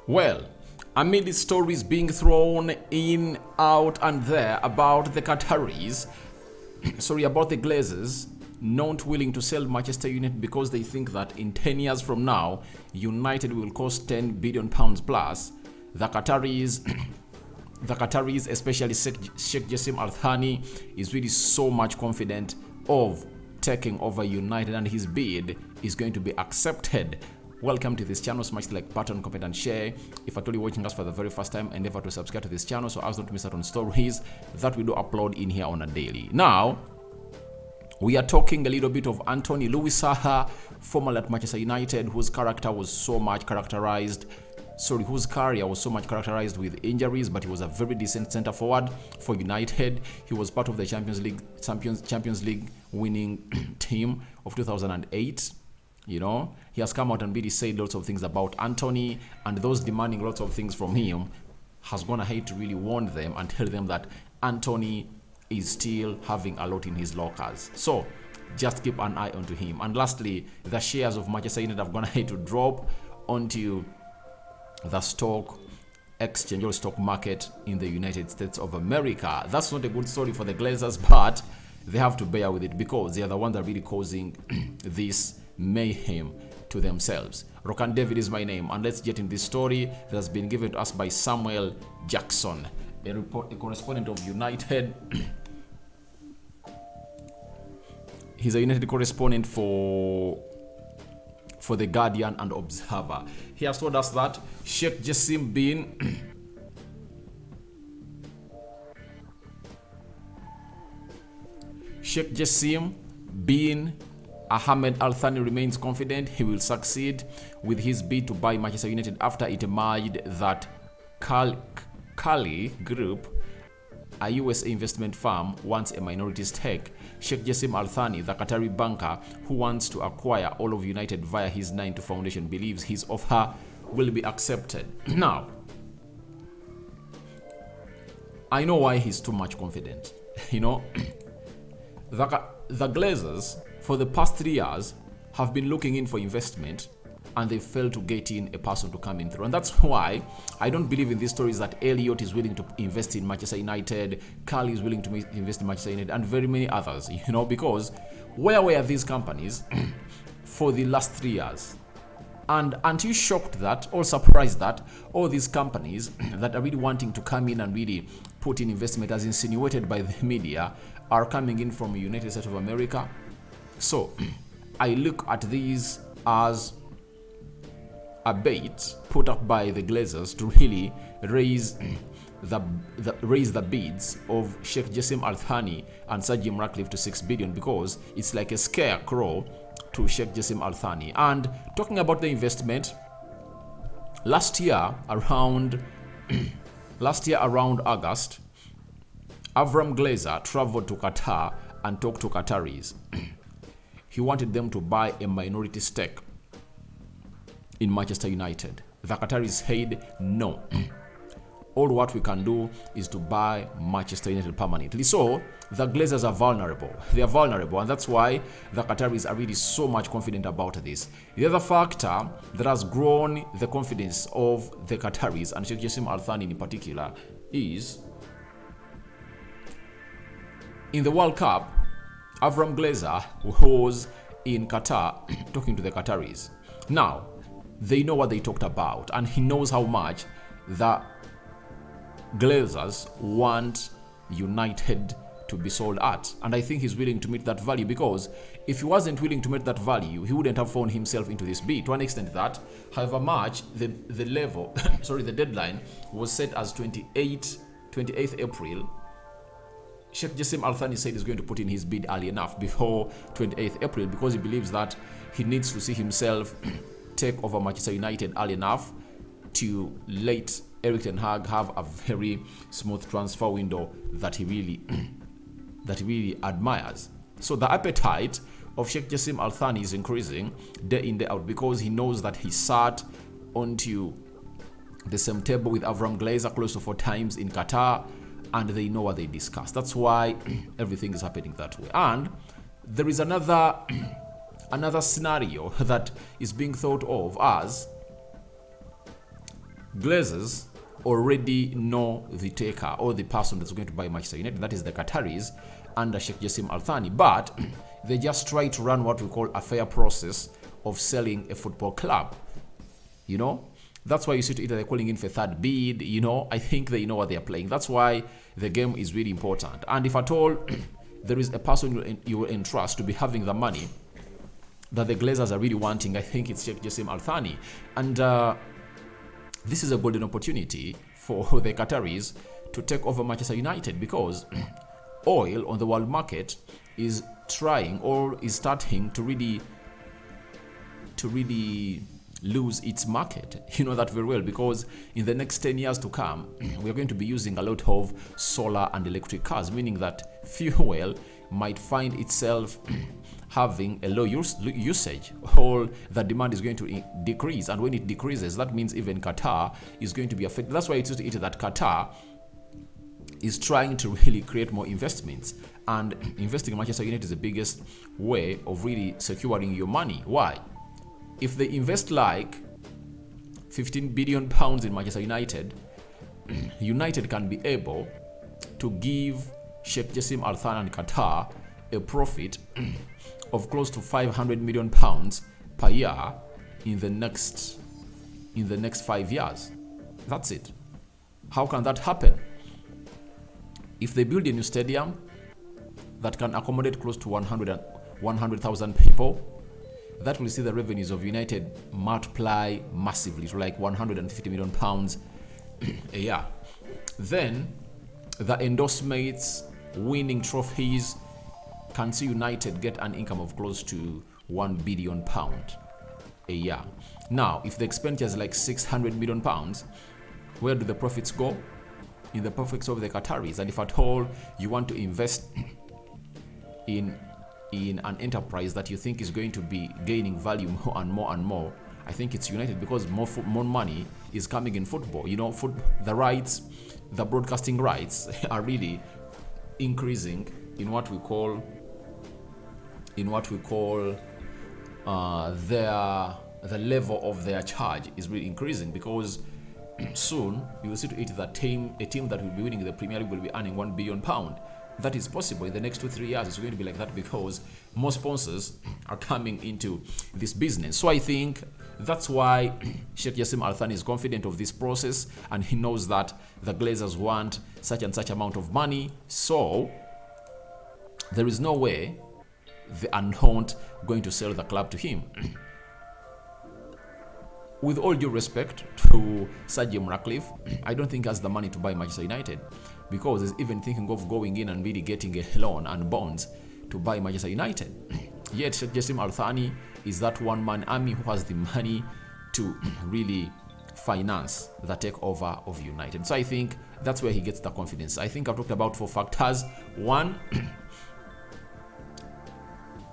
Well, amid the stories being thrown in, out, and there about the Qataris, about the Glazers, not willing to sell Manchester United because they think that in 10 years from now, United will cost £10 billion plus. The Qataris, especially Sheikh Jassim Al-Thani, is really so much confident of taking over United, and his bid is going to be accepted. Welcome to this channel. Smash the like button, comment, and share. If you're totally watching us for the very first time, endeavor to subscribe to this channel so as not to miss out on stories that we do upload in here on a daily. Now, we are talking a little bit of Antony formerly at Manchester United, whose character was so much characterized. Whose career was so much characterized with injuries, but he was a very decent centre forward for United. He was part of the Champions League winning team of 2008. You know, he has come out and really said lots of things about Antony, and those demanding lots of things from him has gone ahead to really warn them and tell them that Antony is still having a lot in his lockers. So just keep an eye onto him. And lastly, the shares of Manchester United have gone ahead to drop onto the stock exchange or stock market in the United States of America. That's not a good story for the Glazers, but they have to bear with it because they are the ones that are really causing this mayhem to themselves. Rokan David is my name, and let's get in this story that has been given to us by Samuel Jackson, a correspondent of United. He's a United correspondent for the Guardian and Observer. He has told us that Sheikh Jassim bin Ahmed Al-Thani remains confident he will succeed with his bid to buy Manchester United after it emerged that Kali Group, a US investment firm, wants a minority stake. Sheikh Jassim Al-Thani, the Qatari banker who wants to acquire all of United via his 9-2 foundation, believes his offer will be accepted. Now, I know why he's too much confident. You know, the Glazers for the past 3 years have been looking in for investment, and they failed to get in a person to come in through. And that's why I don't believe in these stories that Elliot is willing to invest in Manchester United, Carl is willing to invest in Manchester United, and very many others, you know, because where were these companies for the last 3 years? And aren't you shocked that, or surprised that, all these companies that are really wanting to come in and really put in investment as insinuated by the media are coming in from the United States of America? So I look at these as a bait put up by the Glazers to really raise the bids of Sheikh Jassim Al-Thani and Sir Jim Ratcliffe to $6 billion, because it's like a scarecrow to Sheikh Jassim Al-Thani. And talking about the investment, last year around August, Avram Glazer traveled to Qatar and talked to Qataris. He wanted them to buy a minority stake in Manchester United. The Qataris said no. All what we can do is to buy Manchester United permanently. So the Glazers are vulnerable. They are vulnerable, and that's why the Qataris are really so much confident about this. The other factor that has grown the confidence of the Qataris, and Sheikh Jassim Al-Thani in particular, is in the World Cup, Avram Glazer was in Qatar talking to the Qataris. Now, they know what they talked about, and he knows how much the Glazers want United to be sold at. And I think he's willing to meet that value, because if he wasn't willing to meet that value, he wouldn't have found himself into this bid. To an extent that, however much the level, the deadline was set as 28th April, Sheikh Jassim Al-Thani said he's going to put in his bid early enough, before 28th April, because he believes that he needs to see himself take over Manchester United early enough to let Erik ten Hag have a very smooth transfer window that he really admires. So the appetite of Sheikh Jassim Al-Thani is increasing day in, day out, because he knows that he sat onto the same table with Avram Glazer close to 4 times in Qatar, and they know what they discussed. That's why everything is happening that way. And there is another scenario that is being thought of as Glazers already know the taker or the person that's going to buy Manchester United. That is the Qataris under Sheikh Jassim Al Thani. But they just try to run what we call a fair process of selling a football club. You know, that's why you see either they're calling in for third bid. You know, I think they know what they're playing. That's why the game is really important. And if at all there is a person you will entrust to be having the money that the Glazers are really wanting, I think it's Sheikh Jassim Al Thani. And this is a golden opportunity for the Qataris to take over Manchester United, because oil on the world market is trying or is starting to really lose its market. You know that very well, because in the next 10 years to come, we are going to be using a lot of solar and electric cars, meaning that fuel might find itself having a low usage, or the demand is going to decrease. And when it decreases, that means even Qatar is going to be affected. That's why it's that Qatar is trying to really create more investments, and investing in Manchester United is the biggest way of really securing your money. Why? If they invest like 15 billion pounds in Manchester United, United can be able to give Sheikh Jassim Al Thani and Qatar a profit of close to 500 million pounds per year in the next 5 years. That's it. How can that happen? If they build a new stadium that can accommodate close to 100,000 people, that will see the revenues of United multiply massively to like 150 million pounds a year. Then the endorsements, winning trophies, can see United get an income of close to 1 billion pound a year. Now, if the expenditure is like 600 million pounds, where do the profits go? In the pockets of the Qataris. And if at all you want to invest in an enterprise that you think is going to be gaining value more and more and more, I think it's United, because more money is coming in football. You know, the rights, the broadcasting rights are really increasing in what we call the level of their charge is really increasing, because soon you will see to it that a team that will be winning the Premier League will be earning 1 billion pound. That is possible in the next 2-3 years. It's going to be like that, because more sponsors are coming into this business. So I think that's why Sheikh Jassim Al Thani is confident of this process, and he knows that the Glazers want such and such amount of money. So there is no way they are not going to sell the club to him. With all due respect to Sir Jim Ratcliffe, I don't think he has the money to buy Manchester United, because he's even thinking of going in and really getting a loan and bonds to buy Manchester United. Yet Sheikh Jassim Al Thani is that one-man army who has the money to really finance the takeover of United. So I think that's where he gets the confidence. I think I've talked about 4 factors. One,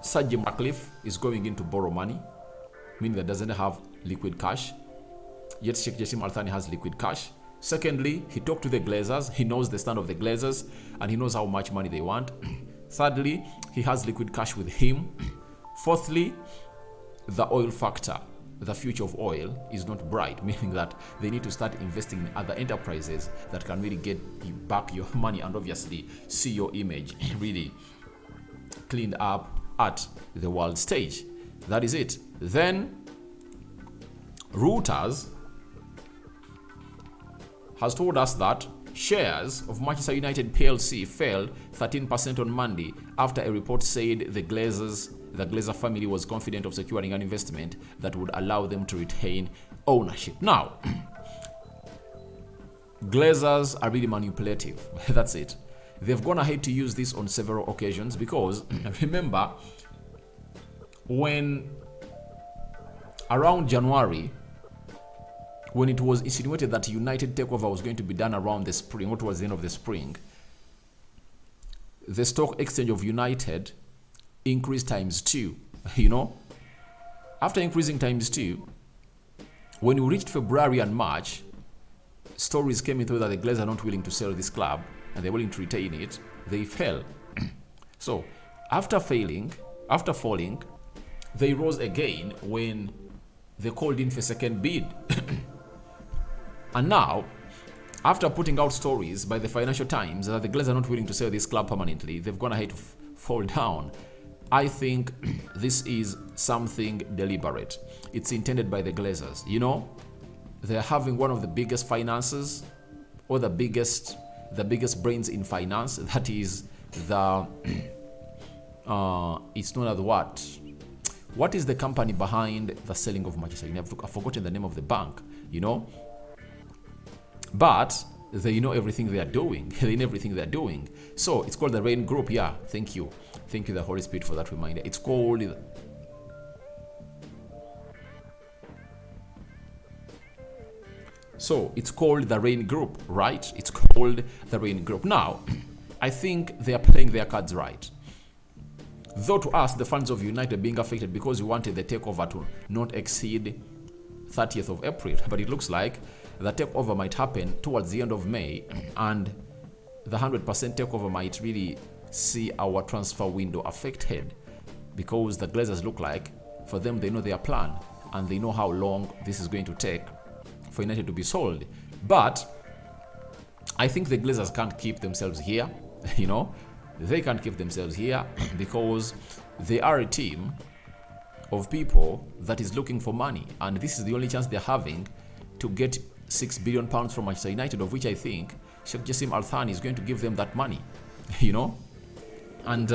Sir Jim Ratcliffe is going in to borrow money, meaning that doesn't have liquid cash. Yet Sheikh Jassim Al Thani has liquid cash. Secondly, he talked to the Glazers. He knows the stand of the Glazers, and he knows how much money they want. Thirdly, he has liquid cash with him. Fourthly, the oil factor, the future of oil is not bright, meaning that they need to start investing in other enterprises that can really get you back your money and obviously see your image really cleaned up at the world stage. That is it. Then Reuters has told us that shares of Manchester United PLC fell 13% on Monday after a report said the Glazer family was confident of securing an investment that would allow them to retain ownership. Now, Glazers are really manipulative. That's it. They've gone ahead to use this on several occasions, because remember, when around January, when it was insinuated that United takeover was going to be done around the spring, or towards the end of the spring, the stock exchange of United increased ×2. You know, after increasing ×2, when we reached February and March, stories came in through that the Glazers are not willing to sell this club and they're willing to retain it. They fell. So after falling, they rose again when they called in for second bid. And now, after putting out stories by the Financial Times that the Glazers are not willing to sell this club permanently, they've gone ahead to fall down. I think this is something deliberate. It's intended by the Glazers. You know, they're having one of the biggest finances, or the biggest brains in finance. That is the it's known as what? What is the company behind the selling of Manchester United? I've forgotten the name of the bank, you know. But they know everything they are doing. They know everything they are doing. So it's called the Rain Group. Yeah, thank you, the Holy Spirit, for that reminder. It's called. So it's called the Rain Group, right? It's called the Rain Group. Now, I think they are playing their cards right. Though to us, the fans of United being affected because we wanted the takeover to not exceed 30th of April. But it looks like the takeover might happen towards the end of May, and the 100% takeover might really see our transfer window affected, because the Glazers look like, for them, they know their plan and they know how long this is going to take for United to be sold. But I think the Glazers can't keep themselves here, you know. They can't keep themselves here because they are a team of people that is looking for money, and this is the only chance they're having to get £6 billion from Manchester United, of which I think Sheikh Jassim Antony is going to give them that money, you know. And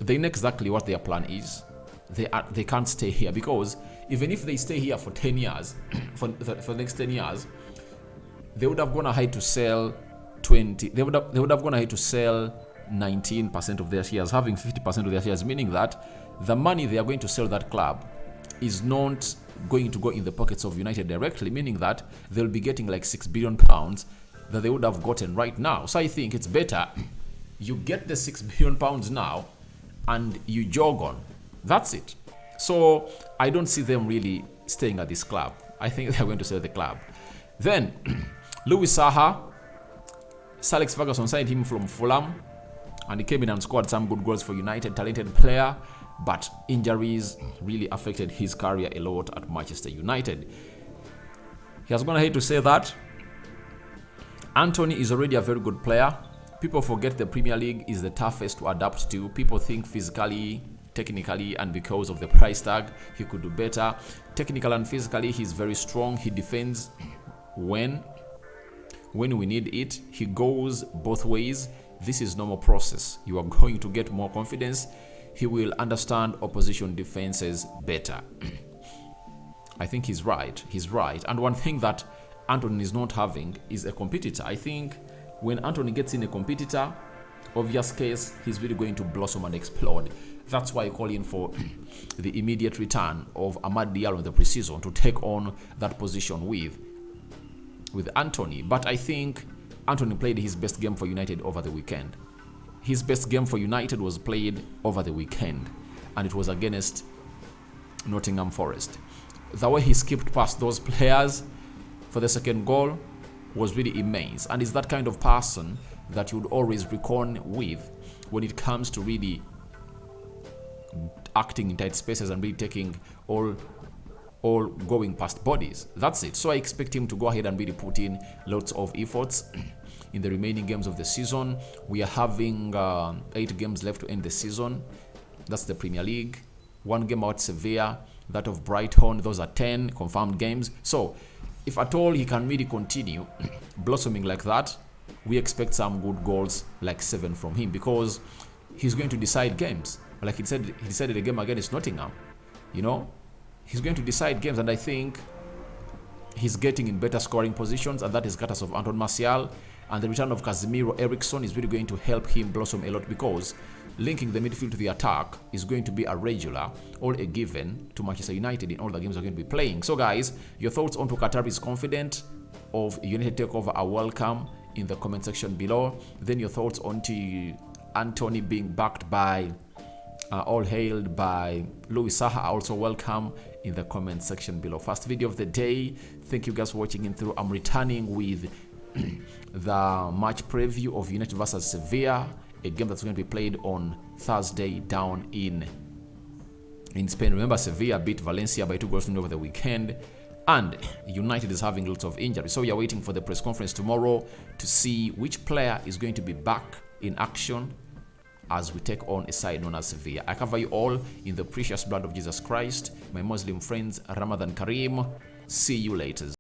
they know exactly what their plan is. They can't stay here, because even if they stay here for 10 years, for the next 10 years, they would have gone ahead to sell 20. They would have gone ahead to sell 19% of their shares, having 50% of their shares, meaning that the money they are going to sell that club is not going to go in the pockets of United directly, meaning that they'll be getting like £6 billion that they would have gotten right now. So I think it's better you get the £6 billion now and you jog on. That's it. So I don't see them really staying at this club. I think they're going to sell the club. Then Louis Saha, Sir Alex Ferguson signed him from Fulham, and he came in and scored some good goals for United. Talented player, but injuries really affected his career a lot at Manchester United. He has gone ahead to say that Antony is already a very good player. People forget the Premier League is the toughest to adapt to. People think physically, technically, and because of the price tag, he could do better. Technically and physically, he's very strong. He defends when we need it. He goes both ways. This is normal process. You are going to get more confidence. He will understand opposition defenses better. I think he's right. He's right. And one thing that Antony is not having is a competitor. I think when Antony gets in a competitor, obvious case, he's really going to blossom and explode. That's why I call in for the immediate return of Amad Diallo in the preseason to take on that position with Antony. But I think Antony played his best game for United over the weekend. His best game for United was played over the weekend, and it was against Nottingham Forest. The way he skipped past those players for the second goal was really immense, and is that kind of person that you would always reckon with when it comes to really acting in tight spaces and really taking all going past bodies. That's it. So I expect him to go ahead and really put in lots of efforts in the remaining games of the season. We are having 8 games left to end the season. That's the Premier League. 1 game out Sevilla, that of Brighton. Those are 10 confirmed games. So if at all he can really continue blossoming like that, we expect some good goals, like 7 from him, because he's going to decide games. Like he decided a game against Nottingham, you know. He's going to decide games, and I think he's getting in better scoring positions, and that is courtesy of Anton Martial. And the return of Casemiro Eriksson is really going to help him blossom a lot, because linking the midfield to the attack is going to be a regular or a given to Manchester United in all the games they're going to be playing. So guys, your thoughts on Qatar is confident of United takeover are welcome in the comment section below. Then your thoughts on Antony being backed by all hailed by Louis Saha are also welcome in the comment section below. First video of the day. Thank you guys for watching in through. I'm returning with the match preview of United versus Sevilla, a game that's going to be played on Thursday down in Spain. Remember, Sevilla beat Valencia by 2 goals over the weekend, and United is having lots of injuries. So we are waiting for the press conference tomorrow to see which player is going to be back in action as we take on a side known as Sevilla. I cover you all in the precious blood of Jesus Christ. My Muslim friends, Ramadan Kareem. See you later.